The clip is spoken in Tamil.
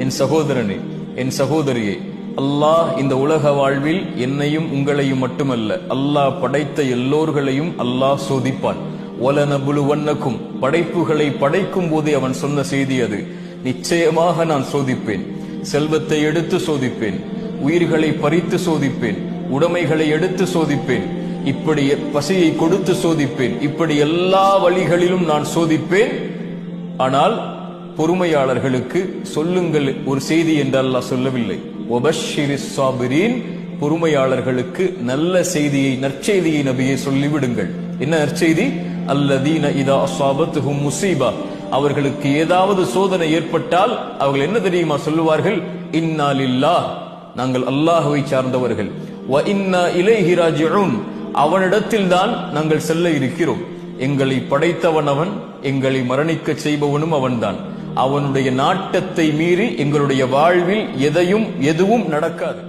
என் சகோதரனே, என் சகோதரியே, அல்லாஹ் இந்த உலக வாழ்வில் என்னையும் உங்களையும் மட்டுமல்ல, அல்லாஹ் படைத்த எல்லோர்களையும் அல்லாஹ் சோதிப்பான். வலனபுலுவன்னக்கும், படைப்புகளை படைக்கும் போதே அவன் சொன்ன செய்தி அது. நிச்சயமாக நான் சோதிப்பேன். செல்வத்தை எடுத்து சோதிப்பேன், உயிர்களை பறித்து சோதிப்பேன், உடைமைகளை எடுத்து சோதிப்பேன், இப்படி பசியை கொடுத்து சோதிப்பேன், இப்படி எல்லா வழிகளிலும் நான் சோதிப்பேன். ஆனால் பொறுமையாளர்களுக்கு சொல்லுங்கள் ஒரு செய்தி என்று அல்லாஹ் சொல்லவில்லை. வபஷ்ஷிரிஸ் சாபிரீன், பொறுமையாளர்களுக்கு நல்ல செய்தியை, நற்செய்தியை நபியை சொல்லிவிடுங்கள். என்ன நற்செய்தி? அல்லதீன இதா அஸாபத்துஹும் முஸீபா, அவர்களுக்கு ஏதாவது சோதனை ஏற்பட்டால் அவர்கள் என்ன தெரியுமா சொல்லுவார்கள்? இன்னா லில்லாஹ், நாங்கள் அல்லாஹ்வை சார்ந்தவர்கள். வ இன்னா இலைஹி ராஜிஊன், அவனிடத்தில் தான் நாங்கள் செல்ல இருக்கிறோம். எங்களை படைத்தவன் அவன், எங்களை மரணிக்க செய்பவனும் அவன்தான். அவனுடைய நாட்டத்தை மீறி எங்களுடைய வாழ்வில் எதுவும் நடக்காது.